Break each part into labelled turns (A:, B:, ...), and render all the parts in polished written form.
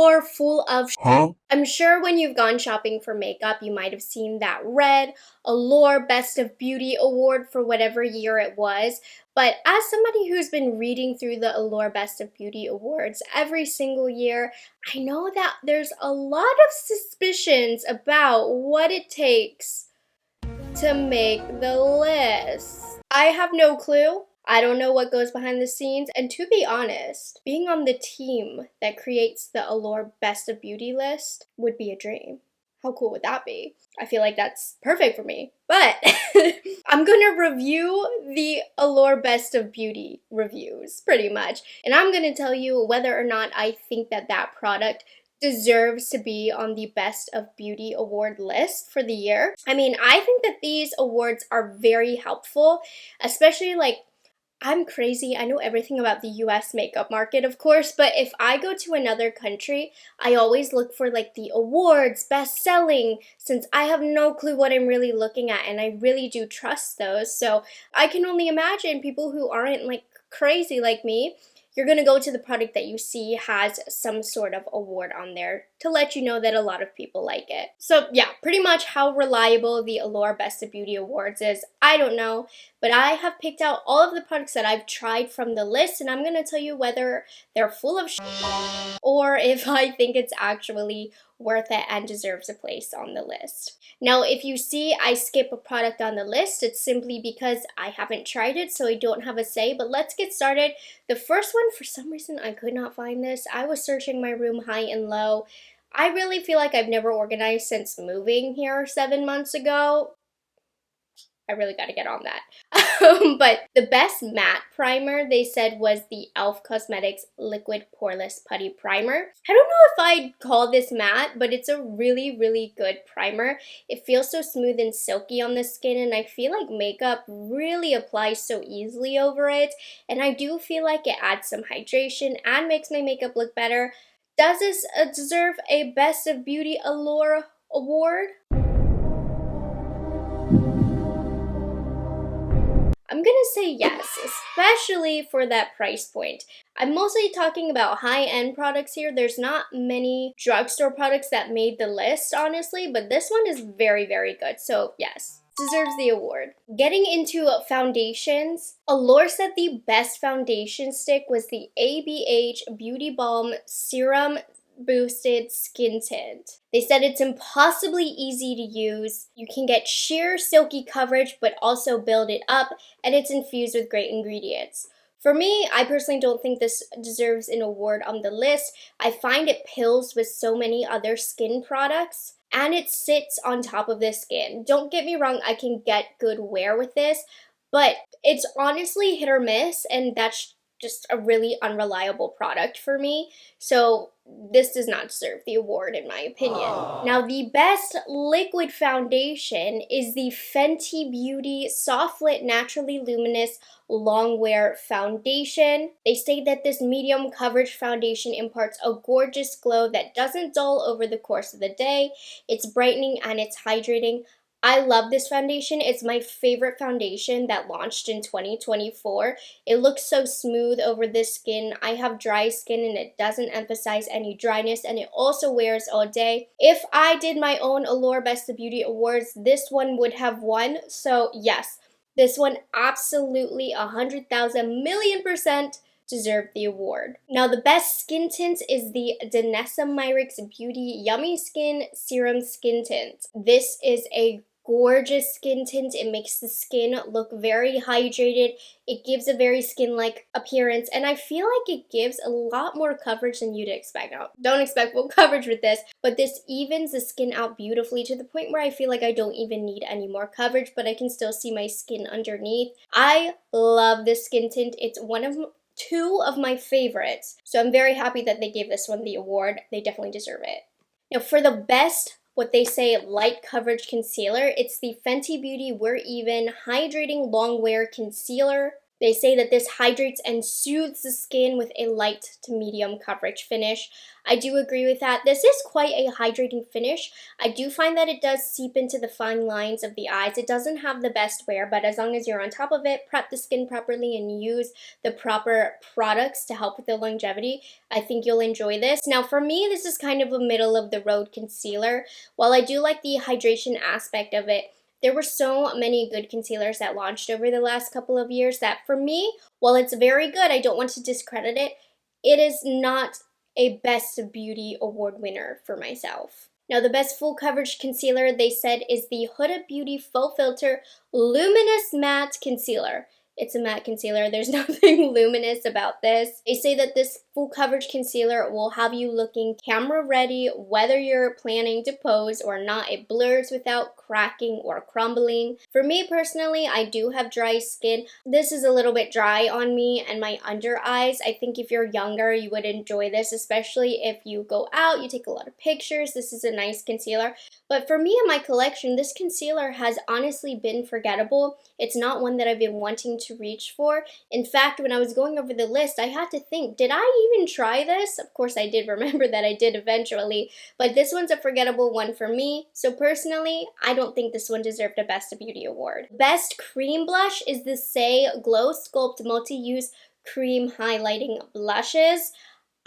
A: Allure full of I'm sure when you've gone shopping for makeup, you might have seen that red Allure Best of Beauty award for whatever year it was. But as somebody who's been reading through the Allure Best of Beauty awards every single year, I know that there's a lot of suspicions about what it takes to make the list. I have no clue. I don't know what goes behind the scenes, and to be honest, being on the team that creates the Allure Best of Beauty list would be a dream. How cool would that be? I feel like that's perfect for me. But I'm gonna review the Allure Best of Beauty reviews, pretty much. And I'm gonna tell you whether or not I think that that product deserves to be on the Best of Beauty award list for the year. I mean, I think that these awards are very helpful, especially like I'm crazy. I know everything about the US makeup market, of course, but if I go to another country, I always look for like the awards, best selling, since I have no clue what I'm really looking at, and I really do trust those. So I can only imagine people who aren't like crazy like me, you're going to go to the product that you see has some sort of award on there to let you know that a lot of people like it. So yeah, pretty much how reliable the Allure Best of Beauty Awards is, I don't know, but I have picked out all of the products that I've tried from the list, and I'm going to tell you whether they're full of or if I think it's actually worth it and deserves a place on the list. Now, if you see I skip a product on the list, it's simply because I haven't tried it, so I don't have a say, but let's get started. The first one, for some reason, I could not find this. I was searching my room high and low. I really feel like I've never organized since moving here 7 months ago. I really got to get on that. But the best matte primer, they said, was the e.l.f. Cosmetics Liquid Poreless Putty Primer. I don't know if I'd call this matte, but it's a really, really good primer. It feels so smooth and silky on the skin, and I feel like makeup really applies so easily over it. And I do feel like it adds some hydration and makes my makeup look better. Does this deserve a Best of Beauty Allure award? I'm gonna say yes, especially for that price point. I'm mostly talking about high-end products here. There's not many drugstore products that made the list, honestly, but this one is very, very good. So yes, deserves the award. Getting into foundations, Allure said the best foundation stick was the ABH Beauty Balm Serum Boosted Skin Tint. They said it's impossibly easy to use. You can get sheer silky coverage but also build it up, and it's infused with great ingredients. For me, I personally don't think this deserves an award on the list. I find it pills with so many other skin products, and it sits on top of the skin. Don't get me wrong, I can get good wear with this, but it's honestly hit or miss, and that's just a really unreliable product for me. So this does not deserve the award in my opinion. Now, the best liquid foundation is the Fenty Beauty Soft Lit Naturally Luminous Long Wear Foundation. They state that this medium coverage foundation imparts a gorgeous glow that doesn't dull over the course of the day. It's brightening and it's hydrating. I love this foundation. It's my favorite foundation that launched in 2024. It looks so smooth over the skin. I have dry skin and it doesn't emphasize any dryness, and it also wears all day. If I did my own Allure Best of Beauty Awards, this one would have won. So yes, this one absolutely 100,000,000,000% deserved the award. Now, the best skin tint is the Danessa Myricks Beauty Yummy Skin Serum Skin Tint. This is a gorgeous skin tint. It makes the skin look very hydrated. It gives a very skin-like appearance, and I feel like it gives a lot more coverage than you'd expect. Now, don't expect full coverage with this, but this evens the skin out beautifully to the point where I feel like I don't even need any more coverage, but I can still see my skin underneath. I love this skin tint. It's one of two of my favorites, so I'm very happy that they gave this one the award. They definitely deserve it. Now, for the best, what they say, light coverage concealer, it's the Fenty Beauty We're Even Hydrating Long Wear Concealer. They say that this hydrates and soothes the skin with a light to medium coverage finish. I do agree with that. This is quite a hydrating finish. I do find that it does seep into the fine lines of the eyes. It doesn't have the best wear, but as long as you're on top of it, prep the skin properly, and use the proper products to help with the longevity, I think you'll enjoy this. Now for me, this is kind of a middle of the road concealer. While I do like the hydration aspect of it, there were so many good concealers that launched over the last couple of years that for me, while it's very good, I don't want to discredit it, it is not a Best of Beauty award winner for myself. Now the best full coverage concealer, they said, is the Huda Beauty Faux Filter Luminous Matte Concealer. It's a matte concealer. There's nothing luminous about this. They say that this full coverage concealer will have you looking camera ready whether you're planning to pose or not. It blurs without cracking or crumbling. For me personally, I do have dry skin. This is a little bit dry on me and my under eyes. I think if you're younger, you would enjoy this, especially if you go out, you take a lot of pictures. This is a nice concealer. But for me and my collection, this concealer has honestly been forgettable. It's not one that I've been wanting to reach for. In fact, when I was going over the list, I had to think, did I even try this? Of course I did remember that I did eventually, but this one's a forgettable one for me. So personally, I don't think this one deserved a Best of Beauty award. Best cream blush is the Say Glow Sculpt Multi-Use Cream Highlighting Blushes.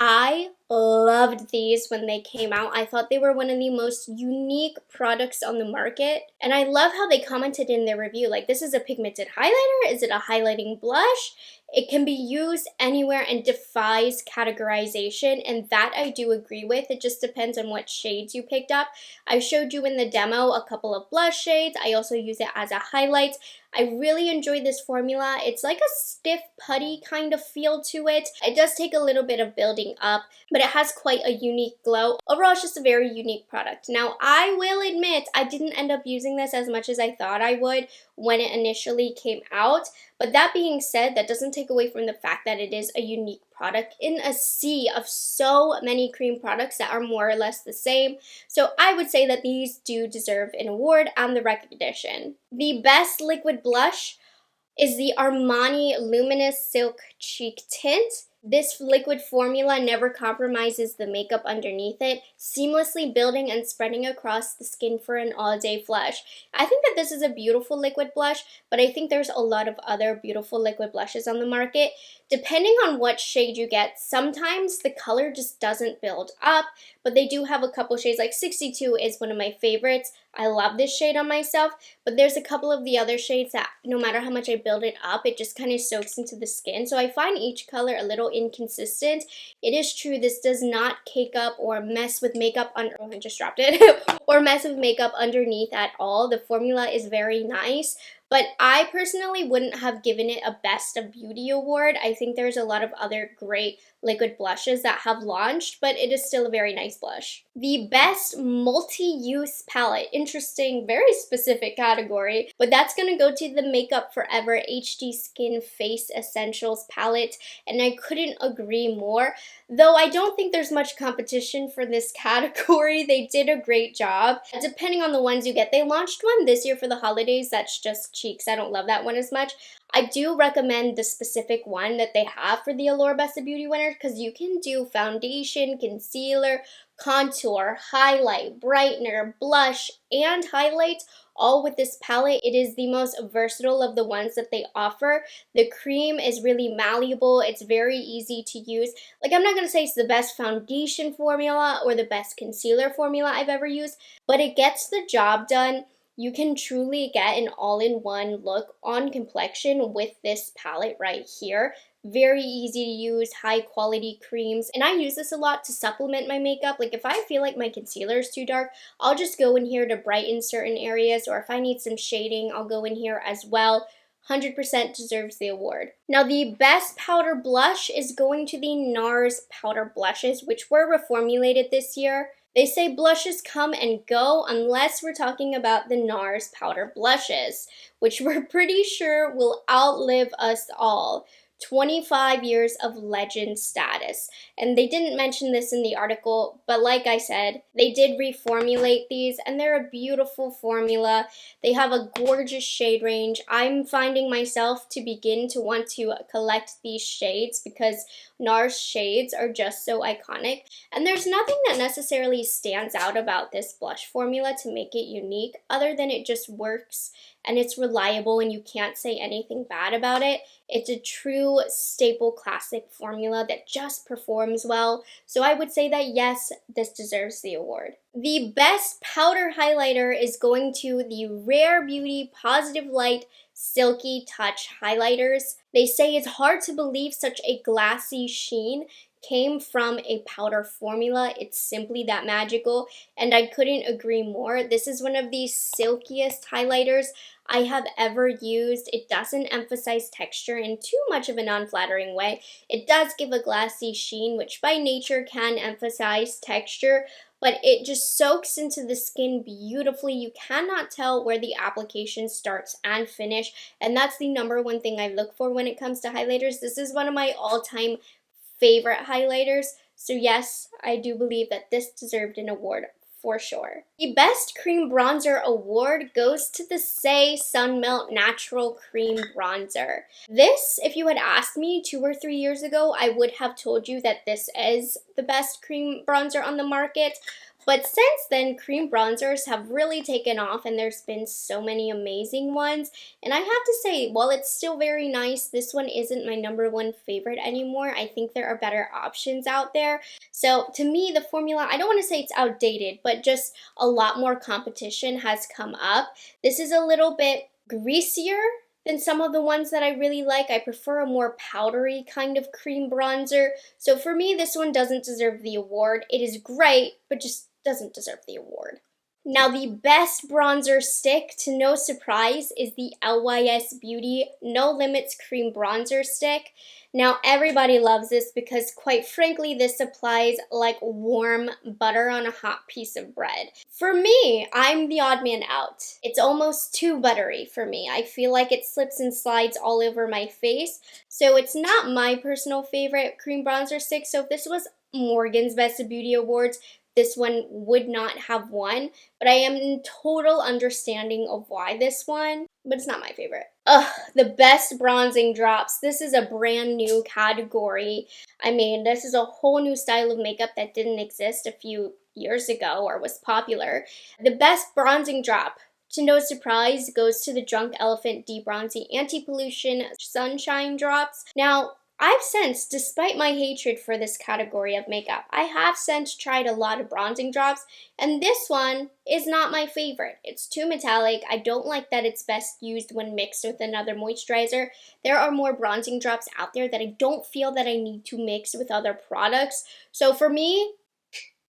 A: I loved these when they came out. I thought they were one of the most unique products on the market. And I love how they commented in their review, like, this is a pigmented highlighter? Is it a highlighting blush? It can be used anywhere and defies categorization, and that I do agree with. It just depends on what shades you picked up. I showed you in the demo a couple of blush shades. I also use it as a highlight. I really enjoy this formula. It's like a stiff putty kind of feel to it. It does take a little bit of building up, but it has quite a unique glow. Overall, it's just a very unique product. Now, I will admit I didn't end up using this as much as I thought I would when it initially came out. But that being said, that doesn't take away from the fact that it is a unique product in a sea of so many cream products that are more or less the same. So I would say that these do deserve an award and the recognition. The best liquid blush is the Armani Luminous Silk Cheek Tint. This liquid formula never compromises the makeup underneath it, seamlessly building and spreading across the skin for an all-day flush. I think that this is a beautiful liquid blush, but I think there's a lot of other beautiful liquid blushes on the market. Depending on what shade you get, sometimes the color just doesn't build up, but they do have a couple shades, like 62 is one of my favorites. I love this shade on myself, but there's a couple of the other shades that no matter how much I build it up, it just kind of soaks into the skin. So I find each color a little inconsistent. It is true this does not cake up or mess with makeup I just dropped it or mess with makeup underneath at all. The formula is very nice. But I personally wouldn't have given it a Best of Beauty award. I think there's a lot of other great liquid blushes that have launched, but it is still a very nice blush. The best multi-use palette. Interesting, very specific category, but that's gonna go to the Makeup Forever HD Skin Face Essentials palette, and I couldn't agree more. Though I don't think there's much competition for this category. They did a great job. Depending on the ones you get, they launched one this year for the holidays that's just cheeks. I don't love that one as much. I do recommend the specific one that they have for the Allure Best of Beauty winners because you can do foundation, concealer, contour, highlight, brightener, blush, and highlight all with this palette. It is the most versatile of the ones that they offer. The cream is really malleable. It's very easy to use. Like, I'm not going to say it's the best foundation formula or the best concealer formula I've ever used, but it gets the job done. You can truly get an all-in-one look on Complexion with this palette right here. Very easy to use, high quality creams, and I use this a lot to supplement my makeup. Like, if I feel like my concealer is too dark, I'll just go in here to brighten certain areas, or if I need some shading, I'll go in here as well. 100% deserves the award. Now, the best powder blush is going to the NARS powder blushes, which were reformulated this year. They say blushes come and go unless we're talking about the NARS powder blushes, which we're pretty sure will outlive us all. 25 years of legend status. And they didn't mention this in the article, but like I said, they did reformulate these and they're a beautiful formula. They have a gorgeous shade range. I'm finding myself to begin to want to collect these shades because NARS shades are just so iconic. And there's nothing that necessarily stands out about this blush formula to make it unique other than it just works and it's reliable and you can't say anything bad about it. It's a true staple classic formula that just performs well. So I would say that yes, this deserves the award. The best powder highlighter is going to the Rare Beauty Positive Light Silky Touch highlighters. They say it's hard to believe such a glassy sheen came from a powder formula. It's simply that magical, and I couldn't agree more. This is one of the silkiest highlighters I have ever used. It doesn't emphasize texture in too much of an unflattering way. It does give a glassy sheen, which by nature can emphasize texture, but it just soaks into the skin beautifully. You cannot tell where the application starts and finish, and that's the number one thing I look for when it comes to highlighters. This is one of my all-time favorite highlighters, so yes, I do believe that this deserved an award for sure. The Best Cream Bronzer award goes to the Saie Sunmelt Natural Cream Bronzer. This, if you had asked me 2 or 3 years ago, I would have told you that this is the best cream bronzer on the market. But since then, cream bronzers have really taken off and there's been so many amazing ones. And I have to say, while it's still very nice, this one isn't my #1 favorite anymore. I think there are better options out there. So to me, the formula, I don't want to say it's outdated, but just a lot more competition has come up. This is a little bit greasier than some of the ones that I really like. I prefer a more powdery kind of cream bronzer. So for me, this one doesn't deserve the award. It is great, but just doesn't deserve the award. Now, the best bronzer stick, to no surprise, is the LYS Beauty No Limits Cream Bronzer Stick. Now, everybody loves this because, quite frankly, this applies like warm butter on a hot piece of bread. For me, I'm the odd man out. It's almost too buttery for me. I feel like it slips and slides all over my face. So it's not my personal favorite cream bronzer stick. So if this was Morgan's Best of Beauty Awards, this one would not have won, but I am in total understanding of why this won, but it's not my favorite. Ugh, the best bronzing drops. This is a brand new category. I mean, this is a whole new style of makeup that didn't exist a few years ago or was popular. The best bronzing drop, to no surprise, goes to the Drunk Elephant Debronzing Anti-Pollution Sunshine Drops. Now, I've since, despite my hatred for this category of makeup, I have since tried a lot of bronzing drops, and this one is not my favorite. It's too metallic. I don't like that it's best used when mixed with another moisturizer. There are more bronzing drops out there that I don't feel that I need to mix with other products. So for me,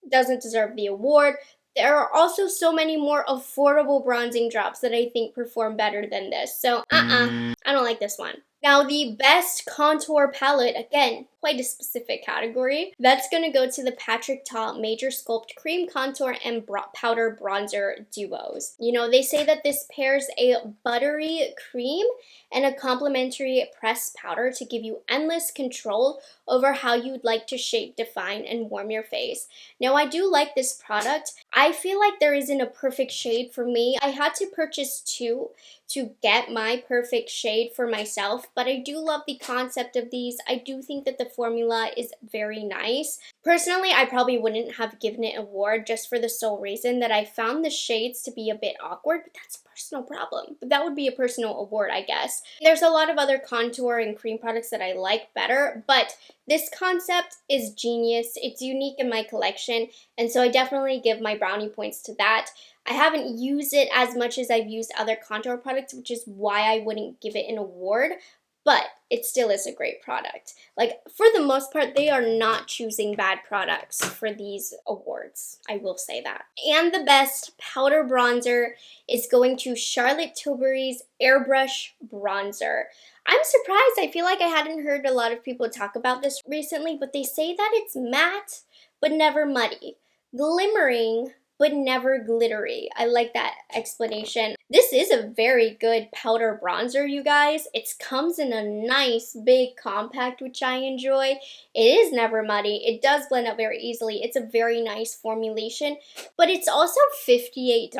A: it doesn't deserve the award. There are also so many more affordable bronzing drops that I think perform better than this. So, I don't like this one. Now, the best contour palette, again, quite a specific category, that's going to go to the Patrick Ta Major Sculpt Cream Contour and Powder Bronzer Duos. You know, they say that this pairs a buttery cream and a complementary pressed powder to give you endless control over how you'd like to shape, define, and warm your face. Now, I do like this product. I feel like there isn't a perfect shade for me. I had to purchase 2 to get my perfect shade for myself, but I do love the concept of these. I do think that the formula is very nice. Personally, I probably wouldn't have given it an award just for the sole reason that I found the shades to be a bit awkward, but that's a personal problem. But that would be a personal award, I guess. There's a lot of other contour and cream products that I like better, but this concept is genius. It's unique in my collection, and so I definitely give my brownie points to that. I haven't used it as much as I've used other contour products, which is why I wouldn't give it an award, but it still is a great product. Like, for the most part, they are not choosing bad products for these awards. I will say that. And the best powder bronzer is going to Charlotte Tilbury's Airbrush Bronzer. I'm surprised. I feel like I hadn't heard a lot of people talk about this recently, but they say that it's matte, but never muddy, glimmering, but never glittery. I like that explanation. This is a very good powder bronzer, you guys. It comes in a nice big compact, which I enjoy. It is never muddy. It does blend up very easily. It's a very nice formulation, but it's also $58,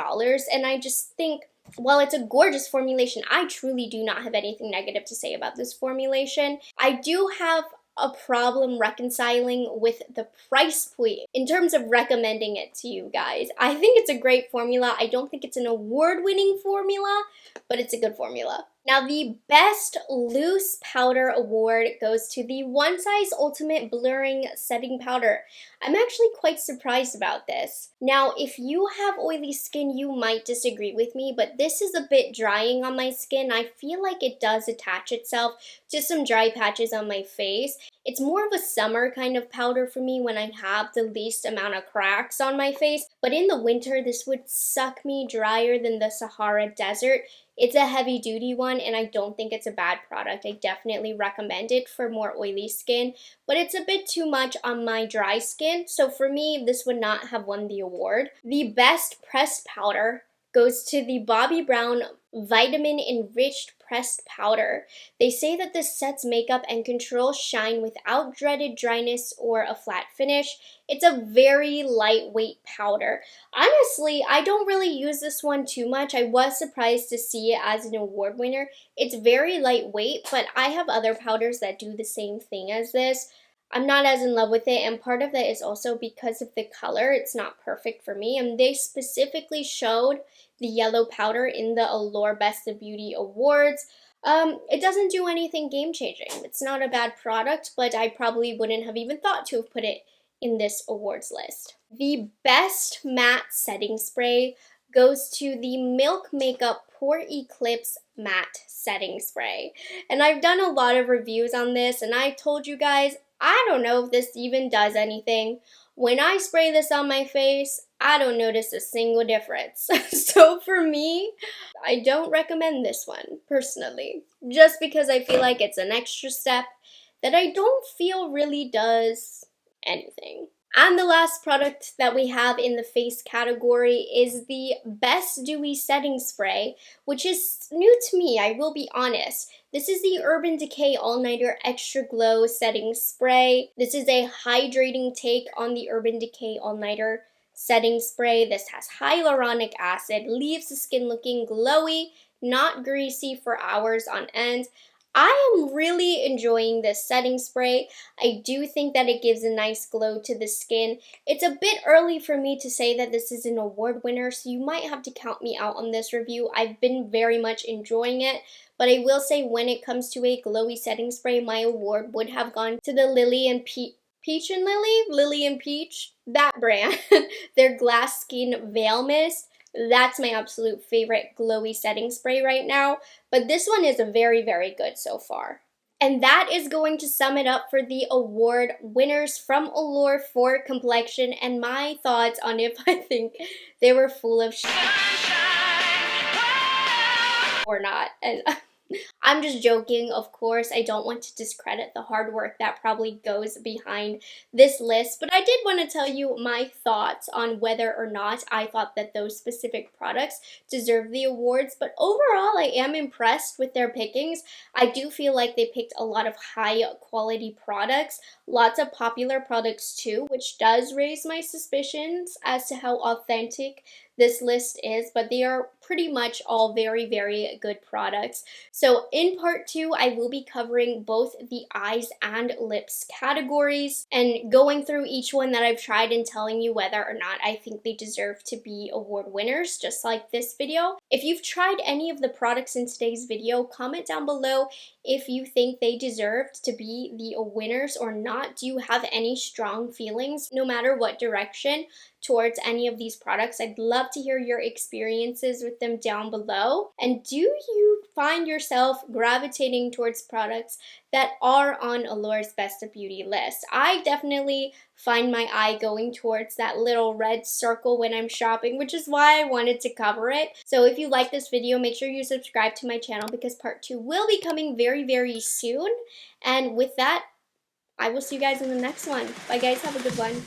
A: and I just think, while it's a gorgeous formulation, I truly do not have anything negative to say about this formulation. I do have a problem reconciling with the price point in terms of recommending it to you guys. I think it's a great formula. I don't think it's an award-winning formula, but it's a good formula. Now, the Best Loose Powder Award goes to the One Size Ultimate Blurring Setting Powder. I'm actually quite surprised about this. Now, if you have oily skin, you might disagree with me, but this is a bit drying on my skin. I feel like it does attach itself to some dry patches on my face. It's more of a summer kind of powder for me when I have the least amount of cracks on my face, but in the winter, this would suck me drier than the Sahara Desert. It's a heavy duty one, and I don't think it's a bad product. I definitely recommend it for more oily skin, but it's a bit too much on my dry skin, so for me, this would not have won the award. The Best Pressed Powder goes to the Bobbi Brown Vitamin Enriched Pressed Powder. They say that this sets makeup and controls shine without dreaded dryness or a flat finish. It's a very lightweight powder. Honestly, I don't really use this one too much. I was surprised to see it as an award winner. It's very lightweight, but I have other powders that do the same thing as this. I'm not as in love with it, and part of that is also because of the color. It's not perfect for me, and they specifically showed the yellow powder in the Allure Best of Beauty Awards. It doesn't do anything game-changing. It's not a bad product, but I probably wouldn't have even thought to have put it in this awards list. The Best Matte Setting Spray goes to the Milk Makeup Pore Eclipse Matte Setting Spray. And I've done a lot of reviews on this, and I told you guys, I don't know if this even does anything. When I spray this on my face, I don't notice a single difference. So for me, I don't recommend this one, personally. Just because I feel like it's an extra step that I don't feel really does anything. And the last product that we have in the face category is the Best Dewy Setting Spray, which is new to me, I will be honest. This is the Urban Decay All Nighter Extra Glow Setting Spray. This is a hydrating take on the Urban Decay All Nighter Setting Spray. This has hyaluronic acid, leaves the skin looking glowy, not greasy for hours on end. I am really enjoying this setting spray. I do think that it gives a nice glow to the skin. It's a bit early for me to say that this is an award winner, so you might have to count me out on this review. I've been very much enjoying it, but I will say when it comes to a glowy setting spray, my award would have gone to the Lily and Peach, that brand, their Glass Skin Veil Mist. That's my absolute favorite glowy setting spray right now, but this one is very, very good so far. And that is going to sum it up for the award winners from Allure for Complexion and my thoughts on if I think they were full of shit or not. And I'm just joking, of course. I don't want to discredit the hard work that probably goes behind this list, but I did want to tell you my thoughts on whether or not I thought that those specific products deserve the awards, but overall I am impressed with their pickings. I do feel like they picked a lot of high quality products, lots of popular products too, which does raise my suspicions as to how authentic this list is, but they are pretty much all very, very good products. So in part 2, I will be covering both the eyes and lips categories and going through each one that I've tried and telling you whether or not I think they deserve to be award winners, just like this video. If you've tried any of the products in today's video, comment down below if you think they deserved to be the winners or not. Do you have any strong feelings, no matter what direction, towards any of these products? I'd love to hear your experiences with them down below. And do you find yourself gravitating towards products that are on Allure's Best of Beauty list? I definitely find my eye going towards that little red circle when I'm shopping, which is why I wanted to cover it. So if you like this video, make sure you subscribe to my channel because part 2 will be coming very, very soon. And with that, I will see you guys in the next one. Bye guys, have a good one.